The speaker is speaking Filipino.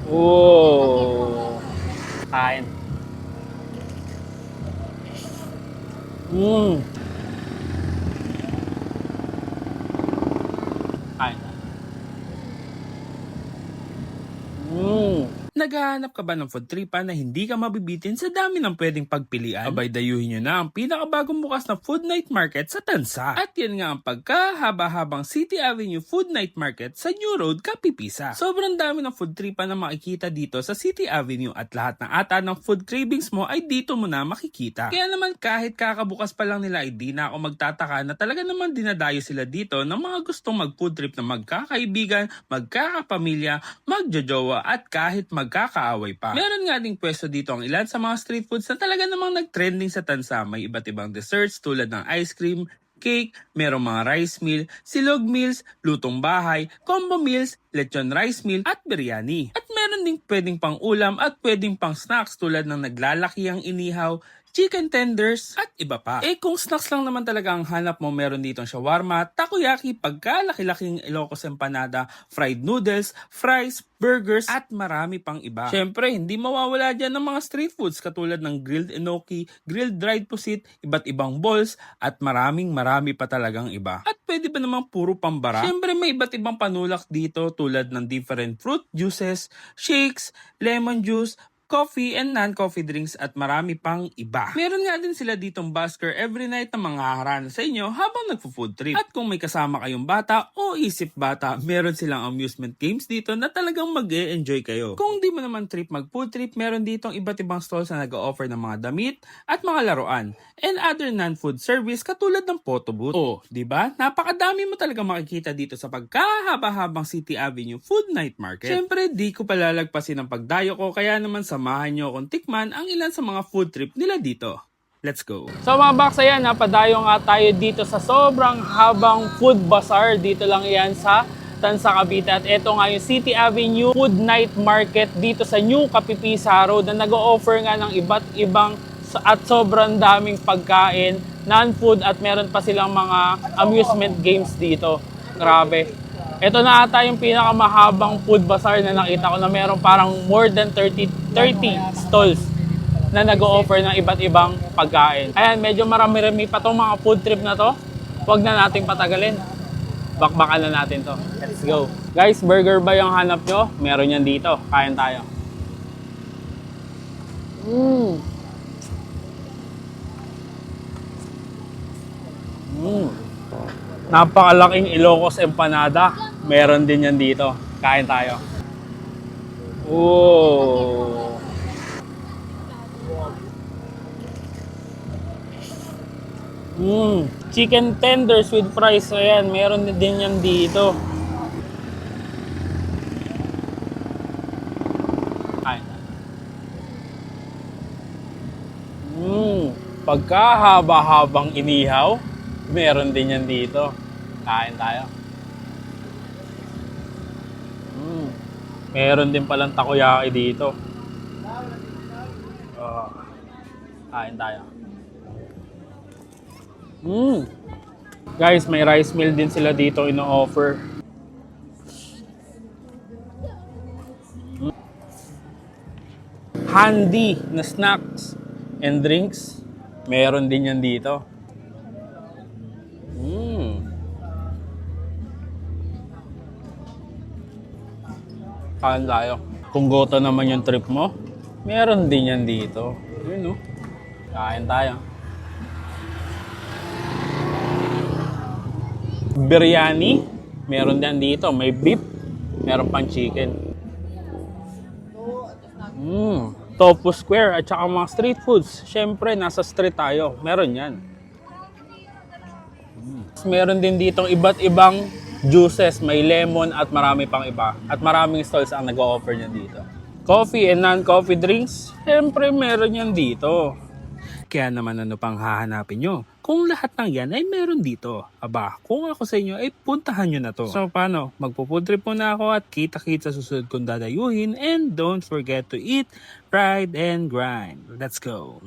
Oh, kain. Mm. Kain. Mm. Naghahanap ka ba ng food tripan na hindi ka mabibitin sa dami ng pwedeng pagpilian? Abay, dayuhin nyo na ang pinakabagong bukas na Food Night Market sa Tansa. At yan nga ang pagkahaba-habang City Avenue Food Night Market sa New Road, Kapipisa. Sobrang dami ng food tripan na makikita dito sa City Avenue at lahat ng ata ng food cravings mo ay dito mo na makikita. Kaya naman kahit kakabukas pa lang nila ay di na ako magtataka na talaga naman dinadayo sila dito ng mga gustong mag-food trip na magkakaibigan, magkakapamilya, magjojowa at kahit magkakaaway pa. Meron nga ding pwesto dito ang ilan sa mga street foods na talaga namang nag-trending sa Tansa. May iba't ibang desserts tulad ng ice cream, cake, merong mga rice meal, silog meals, lutong bahay, combo meals, lechon rice meal, at biryani. At meron ding pwedeng pang ulam at pwedeng pang snacks tulad ng naglalaki ang inihaw, chicken tenders, at iba pa. Eh kung snacks lang naman talaga ang hanap mo, meron ditong shawarma, takoyaki, pagkalaki-laking Ilocos empanada, fried noodles, fries, burgers, at marami pang iba. Syempre, hindi mawawala dyan ng mga street foods katulad ng grilled enoki, grilled dried pusit, iba't ibang balls, at marami pa talagang iba. At pwede ba namang puro pambara? Syempre, may iba't ibang panulak dito tulad ng different fruit juices, shakes, lemon juice, coffee and non-coffee drinks at marami pang iba. Meron nga din sila ditong busker every night na manghaharana sa inyo habang nagpo-food trip. At kung may kasama kayong bata o isip bata, meron silang amusement games dito na talagang mag-e-enjoy kayo. Kung di mo naman trip mag-food trip, meron ditong iba't ibang stalls na nag-o-offer ng mga damit at mga laruan and other non-food service katulad ng photo booth. Oh, di ba? Napakadami mo talaga makikita dito sa pagkahaba-habang City Avenue Food Night Market. Syempre, di ko palalagpasin ang pagdayo ko kaya naman samahan nyo akong tikman ang ilan sa mga food trip nila dito. Let's go! So mga box, ayan, napadayo nga tayo dito sa sobrang habang food bazaar. Dito lang yan sa Tansa, Cavite. At ito nga yung City Avenue Food Night Market dito sa New Kapipisa Road na nag-o-offer nga ng iba't ibang at sobrang daming pagkain, non-food at meron pa silang mga amusement games dito. Grabe. Ito na ata yung pinakamahabang food bazaar na nakita ko na meron parang more than 30 stalls na nag-o-offer ng iba't ibang pagkain. Ayan, medyo marami-rami pa tong mga food trip na to. Huwag na nating patagalin. Bakbakan na natin to. Let's go. Guys, burger ba yung hanap nyo? Meron yan dito. Kain tayo. Napakalaking Ilocos empanada. Meron din yan dito. Kain tayo. Oh. Chicken tenders with fries. Ayan, meron din yan dito. Kain. Pagkahaba-habang inihaw, meron din yan dito. Kain tayo. Meron din palang takoyaki dito. Kain tayo. Guys, may rice meal din sila dito ino-offer. Handy na snacks and drinks. Meron din yan dito. Kain tayo. Kung goto naman yung trip mo, meron din yan dito. Yun, no? Kain tayo. Biryani, meron din dito. May beef, meron pang chicken. Tofu Square at saka mga street foods. Siyempre, nasa street tayo. Meron yan. Meron din ditong iba't ibang juices. May lemon at marami pang iba. At maraming stalls ang nag-o-offer niya dito. Coffee and non-coffee drinks, siyempre meron yan dito. Kaya naman ano pang hahanapin nyo? Kung lahat ng yan ay meron dito. Aba, kung ako sa inyo ay puntahan nyo na to. So paano? Magpo-food trip muna ako at kita-kits sa susunod kong dadayuhin. And don't forget to eat, ride, and grind. Let's go!